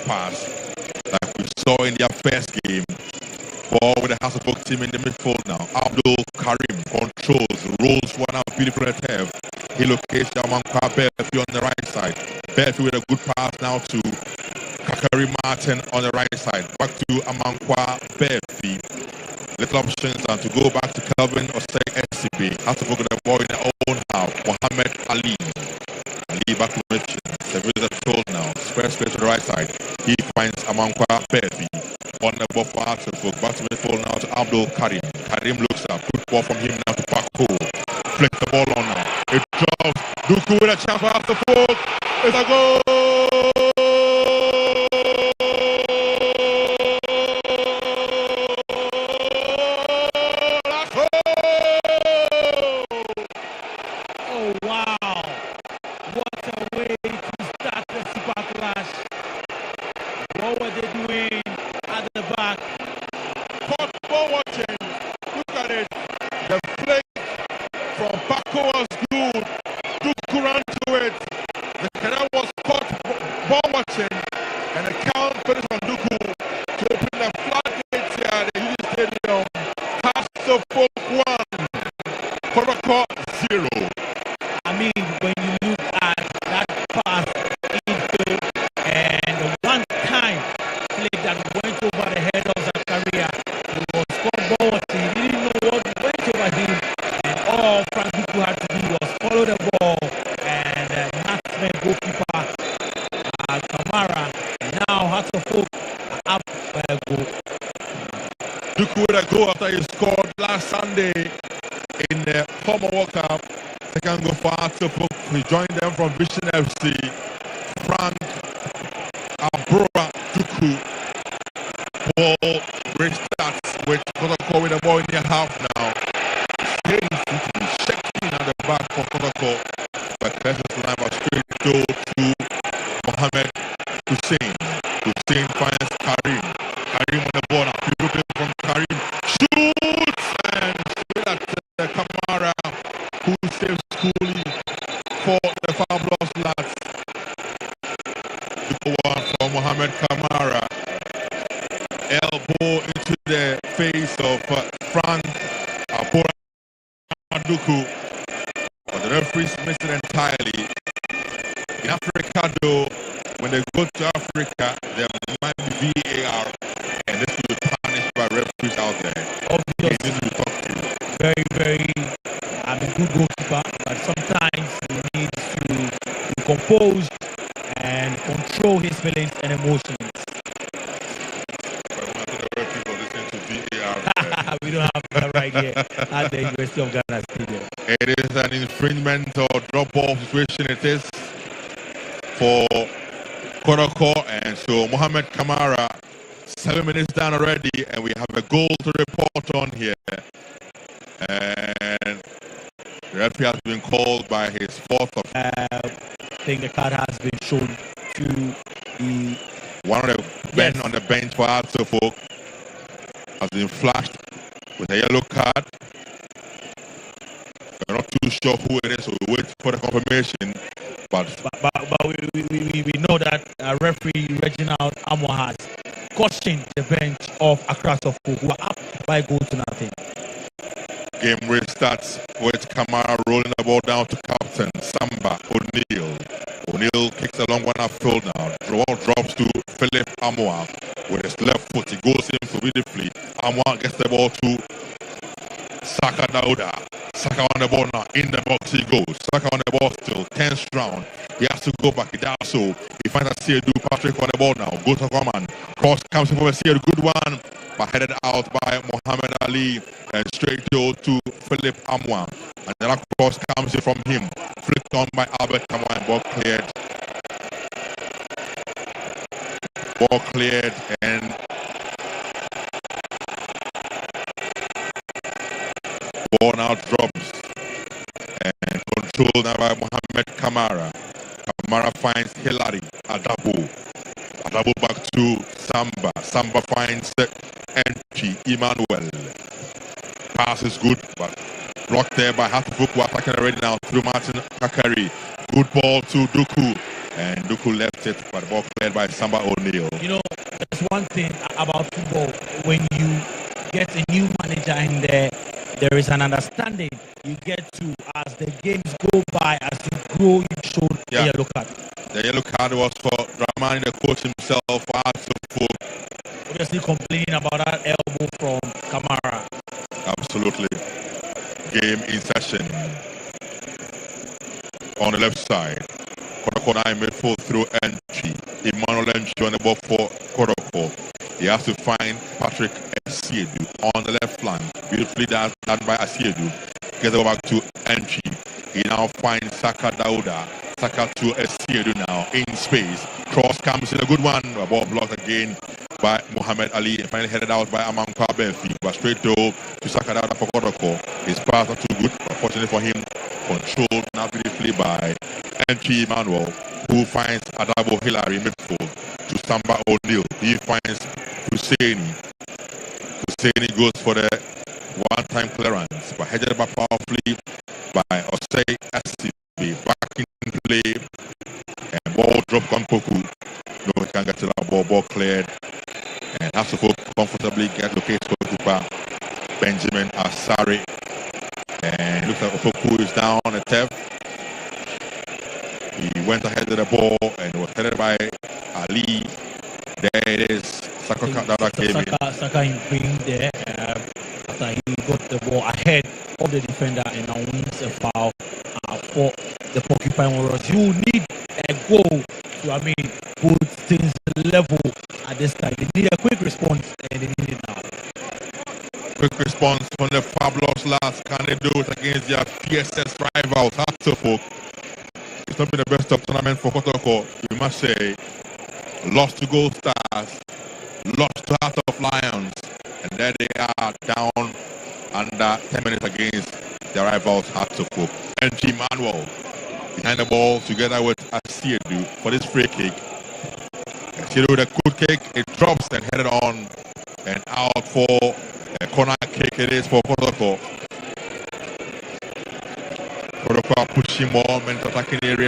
pass like we saw in their first game. Ball with the Hasselhoff team in the midfield now. Abdul Karim controls, rolls one out beautiful at half. He locates Amankwa Belfi on the right side. Belfi with a good pass now to Kakari Martin on the right side. Back to Amankwa Belfi. Little options and to go back to Calvin Osei SCB. Hasselhoff with the ball in their own half. Mohammed Ali. Ali back to midfield. Seville the field now. Squares play to the right side. He finds Amankwa Belfi. On the ball for Hasselhoff. Back to midfield now to Abdul Karim. Karim looks up. Good ball from him now to Paco. Flick the ball on now. It drops. Duku with a chance for Hasselhoff. It's a goal! Oh wow! What a way to start the Super Clash. What were they doing at the back? Caught ball watching. Look at it. The flick from Paco was good. Duku ran to it. The canal was caught ball watching. And the count finished on Duku to open the floodgates here at the Unity Stadium. Hasselhoff 1, Kotoko 0. I mean, when you look at that pass infield and the one time flick that went over the head of Zakaria, he was caught ball watching. He didn't know what went over him, and all Frank Duku had to do was follow the ball and marksman goalkeeper Kamara. And now Hasselhoff up goal. Duku with a goal after he scored last Sunday in the former World Cup. Second goal for Hasselhoff. He joined them from Vision FC. Frank Abura Duku. Ball restarts with Kotoko with the ball in the half now. He's shaking at the back for Kotoko. But Precious line was straight goal to Mohammed Hussein. Hussein finds Karim. Karim on the ball now. People play from Karim. Shoots! And straight at Kamara, who saves coolly for the fabulous lads. The one for Mohammed Kamara. Elbow into the face of Frank Abura Duku. But the referees missed it entirely. In Africa though, when they go to Africa, there might be VAR and this will be punished by referees out there. Obviously, very, good goalkeeper, but sometimes he needs to be composed and control his feelings and emotions. We don't have that right here at the University of Ghana Stadium. It is an infringement or drop-off situation. It is for Kotoko, and so Mohammed Kamara, 7 minutes down already, and we have a goal to report on here. And the referee has been called by his fourth of. I think the card has been shown to the one of the men on the bench for Hasselhoff has been flashed with a yellow card. We're not too sure who it is, so we wait for the confirmation. But we know that referee Reginald Amo has cautioned the bench of Accra Sofo, who are up by goal to nothing. Game restarts with Kamara rolling the ball down to captain Samba O'Neill. O'Neill kicks a long one upfield now. Ball drops to Philip Amoa with his left foot. He goes in for beautifully. Amoa gets the ball to Saka Dauda. Saka on the ball now. In the box he goes. Saka on the ball still. 10th round. He has to go back. He does so. He finds a Seydou Patrick on the ball now. Goes to Coman. Cross comes in for a Seydou. Good one. But headed out by Muhammad Ali. And straight to Philip Amwa. And the cross comes in from him. Flicked on by Albert Kamwa. Ball cleared. Ball cleared and ball now drops and controlled now by Mohammed Kamara. Kamara finds Hilary Adabo. Adabo back to Samba. Samba finds entry Emmanuel. Pass is good, but blocked there by Hasselhoff, attacking already now through Martin Kakari. Good ball to Duku. And Duku left it, but the ball cleared by Samba O'Neal. You know, there's one thing about football. When you get a new manager in there is an understanding you get to as the games go by, as you grow, you show a yellow card. The yellow card was for Dramani, the coach himself, for Arthur. Obviously complaining about that elbow from Kamara. Absolutely. Game in session. On the left side, Kotoko now midfield through entry. Emmanuel Entry on the ball for Kotoko. He has to find Patrick Asiedu on the left flank. Beautifully done by Asiedu. Gets the ball back to entry. He now finds Saka Dauda. Saka to Asiedu now in space. Cross comes in a good one. A ball blocked again by Muhammad Ali. Finally headed out by Amankwa Benfi. But straight to Saka Dauda for Kotoko. His pass not too good. Unfortunately for him, controlled now beautifully by Entry Emmanuel, who finds Adabo Hillary midfield to Samba O'Neal. He finds Husseini. Husseini goes for the one-time clearance, but headed back powerfully by Osei SCB. Back in play, and ball dropped on Poku. No, he can't get to that ball. Ball cleared, and has to comfortably get located goalkeeper Benjamin Asari. And looks like Opoku is down on the turf. He went ahead of the ball and was headed by Ali. There it is. Saka came in. Saka in being there after he got the ball ahead of the defender and now wins a foul for the Porcupine Warriors. You need a goal to, put things level at this time. They need a quick response and they need it now. Quick response from the fabulous lads. Can they do it against their fiercest rivals? Hatterfolk. It's not been the best of tournament for Kotoko, we must say. Lost to Gold Stars, lost to Heart of Lions, and there they are down under 10 minutes against their rivals Hatterfolk. NG Manuel behind the ball together with Asiedu for this free kick. Asiedu with a good kick, it drops and headed on and out for a corner kick. It is for Kotoko. Kotoko are pushing more men to attacking area